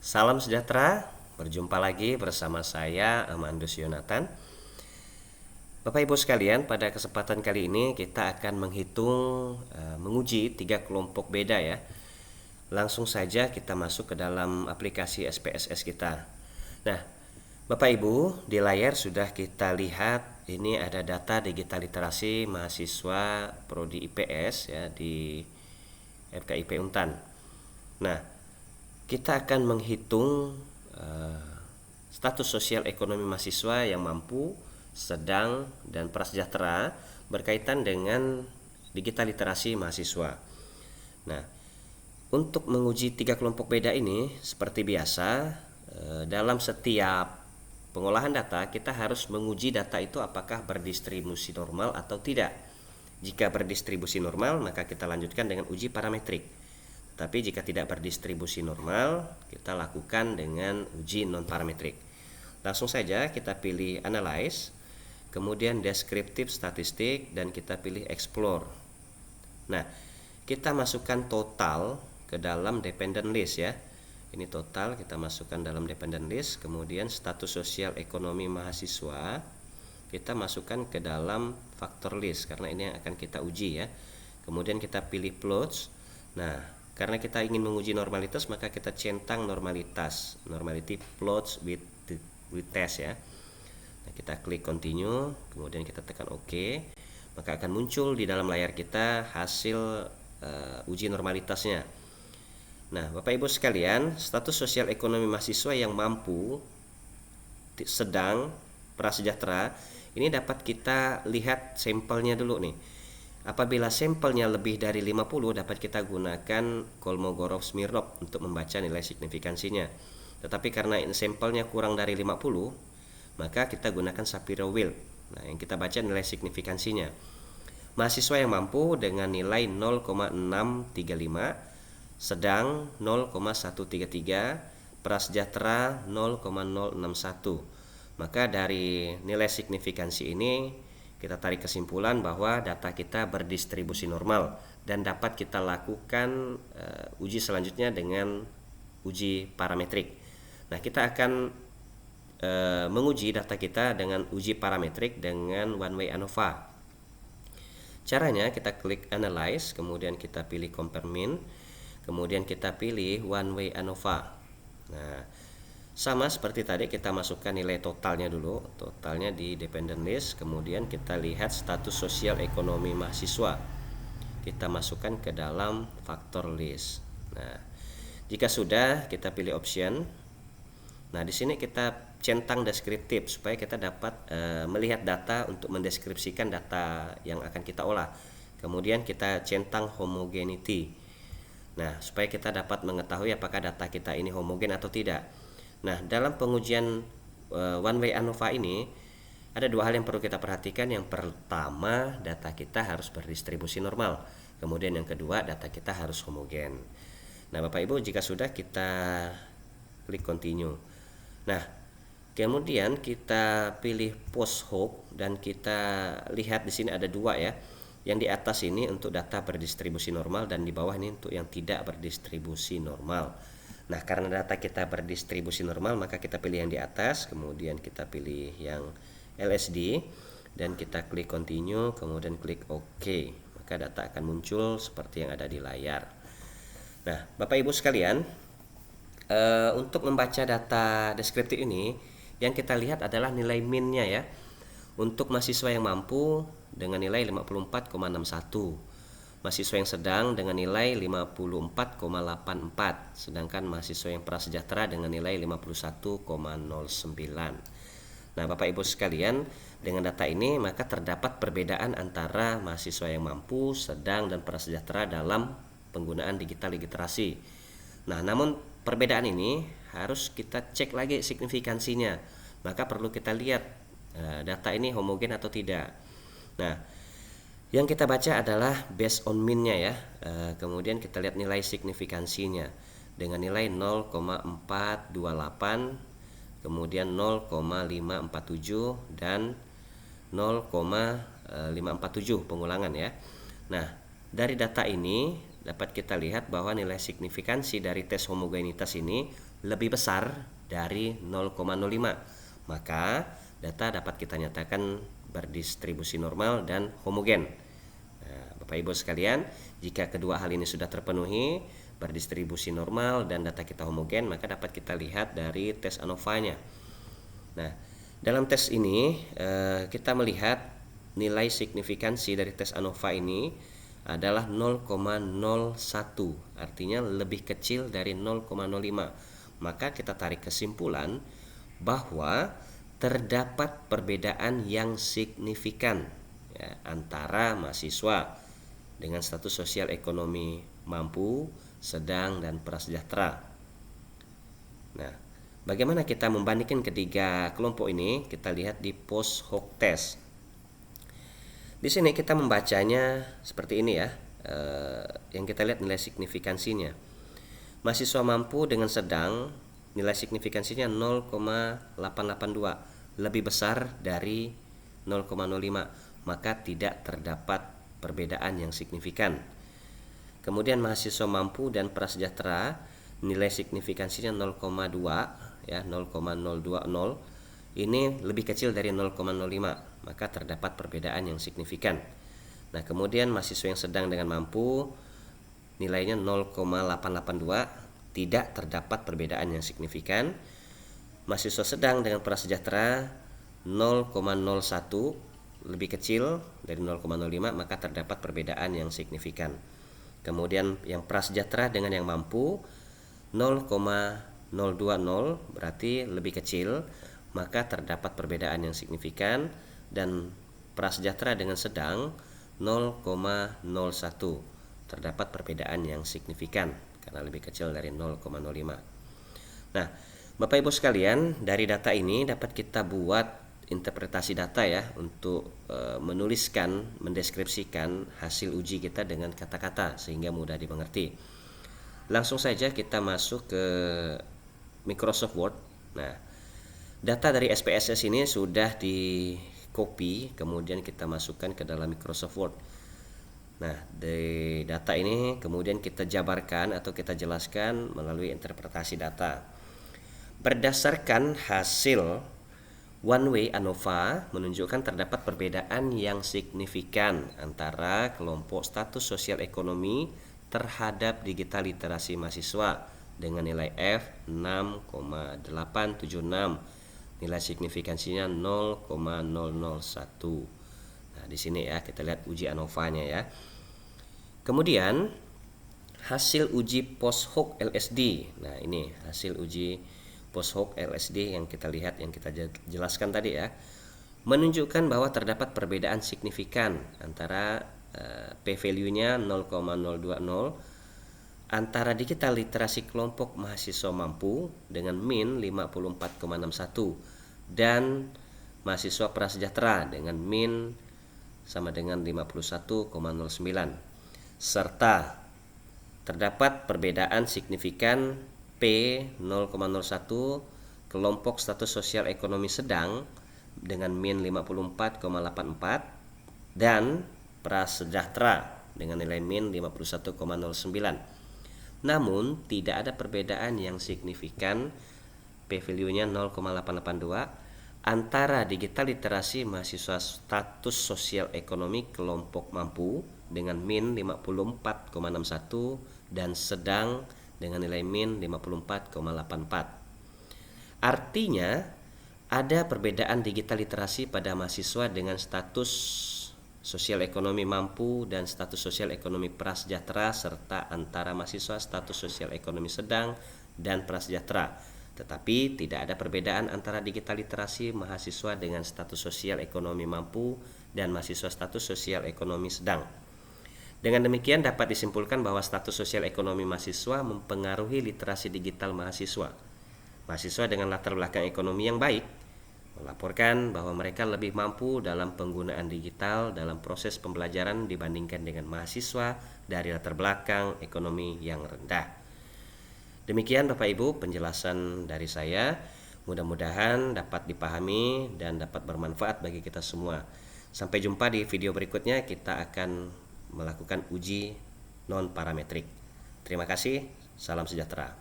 Salam sejahtera, berjumpa lagi bersama saya Amandus Yonatan. Bapak Ibu sekalian, pada kesempatan kali ini kita akan menguji 3 kelompok beda ya. Langsung saja kita masuk ke dalam aplikasi SPSS kita. Nah, Bapak Ibu, di layar sudah kita lihat ini ada data digital literasi mahasiswa Prodi IPS ya di FKIP Untan. Nah, kita akan menghitung status sosial ekonomi mahasiswa yang mampu, sedang, dan prasejahtera berkaitan dengan digital literasi mahasiswa. Nah, untuk menguji 3 kelompok beda ini, seperti biasa, dalam setiap pengolahan data kita harus menguji data itu apakah berdistribusi normal atau tidak. Jika berdistribusi normal, maka kita lanjutkan dengan uji parametrik. Tapi jika tidak berdistribusi normal, kita lakukan dengan uji non-parametrik. Langsung saja kita pilih Analyze, kemudian Descriptive Statistik, dan kita pilih Explore. Nah, kita masukkan total ke dalam dependent list ya. Ini total kita masukkan dalam dependent list, kemudian status sosial ekonomi mahasiswa kita masukkan ke dalam faktor list karena ini yang akan kita uji ya. Kemudian kita pilih plots. Nah, karena kita ingin menguji normalitas, maka kita centang normalitas, normality plots with test ya. Nah, kita klik continue, kemudian kita tekan OK, maka akan muncul di dalam layar kita hasil uji normalitasnya. Nah, Bapak Ibu sekalian, status sosial ekonomi mahasiswa yang mampu, sedang, prasejahtera, ini dapat kita lihat sampelnya dulu nih. Apabila sampelnya lebih dari 50, dapat kita gunakan Kolmogorov-Smirnov untuk membaca nilai signifikansinya. Tetapi karena sampelnya kurang dari 50, maka kita gunakan Shapiro-Wilk. Nah, yang kita baca nilai signifikansinya. Mahasiswa yang mampu dengan nilai 0,635, sedang 0,133, prasejahtera 0,061. Maka dari nilai signifikansi ini kita tarik kesimpulan bahwa data kita berdistribusi normal dan dapat kita lakukan uji selanjutnya dengan uji parametrik. Nah, kita akan menguji data kita dengan uji parametrik dengan one way ANOVA. Caranya kita klik Analyze, kemudian kita pilih Compare Mean, kemudian kita pilih one way ANOVA. Nah, sama seperti tadi kita masukkan nilai totalnya dulu, totalnya di dependent list, kemudian kita lihat status sosial ekonomi mahasiswa. Kita masukkan ke dalam faktor list. Nah, jika sudah kita pilih option. Nah, di sini kita centang deskriptif supaya kita dapat melihat data untuk mendeskripsikan data yang akan kita olah. Kemudian kita centang homogeneity. Nah, supaya kita dapat mengetahui apakah data kita ini homogen atau tidak. Nah, dalam pengujian one way ANOVA ini ada 2 hal yang perlu kita perhatikan. Yang pertama, data kita harus berdistribusi normal. Kemudian yang kedua, data kita harus homogen. Nah, Bapak Ibu, jika sudah kita klik continue. Nah, kemudian kita pilih post hoc dan kita lihat di sini ada 2 ya. Yang di atas ini untuk data berdistribusi normal dan di bawah ini untuk yang tidak berdistribusi normal. Nah, karena data kita berdistribusi normal, maka kita pilih yang di atas, kemudian kita pilih yang LSD, dan kita klik continue, kemudian klik OK. Maka data akan muncul seperti yang ada di layar. Nah, Bapak Ibu sekalian, untuk membaca data deskriptif ini, yang kita lihat adalah nilai min-nya ya. Untuk mahasiswa yang mampu dengan nilai 54,61. Mahasiswa yang sedang dengan nilai 54,84, sedangkan mahasiswa yang prasejahtera dengan nilai 51,09. Nah, Bapak Ibu sekalian, dengan data ini maka terdapat perbedaan antara mahasiswa yang mampu, sedang, dan prasejahtera dalam penggunaan digital literasi. Nah, namun perbedaan ini harus kita cek lagi signifikansinya. Maka perlu kita lihat data ini homogen atau tidak. Nah, yang kita baca adalah based on mean-nya ya. Kemudian kita lihat nilai signifikansinya dengan nilai 0,428, kemudian 0,547 dan 0,547 pengulangan ya. Nah, dari data ini dapat kita lihat bahwa nilai signifikansi dari tes homogenitas ini lebih besar dari 0,05. Maka data dapat kita nyatakan berdistribusi normal dan homogen. Nah, Bapak Ibu sekalian, jika kedua hal ini sudah terpenuhi, berdistribusi normal dan data kita homogen, maka dapat kita lihat dari tes ANOVA-nya. Nah, dalam tes ini kita melihat nilai signifikansi dari tes ANOVA ini adalah 0,01, artinya lebih kecil dari 0,05. Maka kita tarik kesimpulan bahwa terdapat perbedaan yang signifikan ya, antara mahasiswa dengan status sosial ekonomi mampu, sedang, dan prasejahtera. Nah, bagaimana kita membandingkan ketiga kelompok ini? Kita lihat di post hoc test. Di sini kita membacanya seperti ini ya. Yang kita lihat nilai signifikansinya. Mahasiswa mampu dengan sedang nilai signifikansinya 0,882, lebih besar dari 0,05, maka tidak terdapat perbedaan yang signifikan. Kemudian mahasiswa mampu dan prasejahtera nilai signifikansinya 0,2 ya, 0,020. Ini lebih kecil dari 0,05, maka terdapat perbedaan yang signifikan. Nah, kemudian mahasiswa yang sedang dengan mampu nilainya 0,882, tidak terdapat perbedaan yang signifikan. Mahasiswa sedang dengan prasejahtera 0,01, lebih kecil dari 0,05, maka terdapat perbedaan yang signifikan. Kemudian yang prasejahtera dengan yang mampu 0,020, berarti lebih kecil, maka terdapat perbedaan yang signifikan. Dan prasejahtera dengan sedang 0,01, terdapat perbedaan yang signifikan karena lebih kecil dari 0,05. Nah, Bapak Ibu sekalian, dari data ini dapat kita buat interpretasi data ya untuk menuliskan, mendeskripsikan hasil uji kita dengan kata-kata sehingga mudah dimengerti. Langsung saja kita masuk ke Microsoft Word. Nah, data dari SPSS ini sudah di copy, kemudian kita masukkan ke dalam Microsoft Word. Nah, dari data ini kemudian kita jabarkan atau kita jelaskan melalui interpretasi data. Berdasarkan hasil one way ANOVA menunjukkan terdapat perbedaan yang signifikan antara kelompok status sosial ekonomi terhadap digital literasi mahasiswa dengan nilai F 6,876. Nilai signifikansinya 0,001. Nah, di sini ya kita lihat uji ANOVA-nya ya. Kemudian hasil uji post hoc LSD. Nah, ini hasil uji post hoc LSD yang kita lihat, yang kita jelaskan tadi ya, menunjukkan bahwa terdapat perbedaan signifikan antara p-value-nya 0,020 antara digital literasi kelompok mahasiswa mampu dengan min 54,61 dan mahasiswa prasejahtera dengan min sama dengan 51,09, serta terdapat perbedaan signifikan P 0,01 kelompok status sosial ekonomi sedang dengan min 54,84 dan prasejahtera dengan nilai min 51,09. Namun tidak ada perbedaan yang signifikan, p-value-nya 0,882 antara digital literasi mahasiswa status sosial ekonomi kelompok mampu dengan min 54,61 dan sedang dengan nilai min 54,84. Artinya ada perbedaan digital literasi pada mahasiswa dengan status sosial ekonomi mampu dan status sosial ekonomi prasejahtera serta antara mahasiswa status sosial ekonomi sedang dan prasejahtera. Tetapi tidak ada perbedaan antara digital literasi mahasiswa dengan status sosial ekonomi mampu dan mahasiswa status sosial ekonomi sedang. Dengan demikian dapat disimpulkan bahwa status sosial ekonomi mahasiswa mempengaruhi literasi digital mahasiswa. Mahasiswa dengan latar belakang ekonomi yang baik melaporkan bahwa mereka lebih mampu dalam penggunaan digital dalam proses pembelajaran dibandingkan dengan mahasiswa dari latar belakang ekonomi yang rendah. Demikian Bapak Ibu penjelasan dari saya, mudah-mudahan dapat dipahami dan dapat bermanfaat bagi kita semua. Sampai jumpa di video berikutnya, kita akan melakukan uji non parametrik. Terima kasih, salam sejahtera.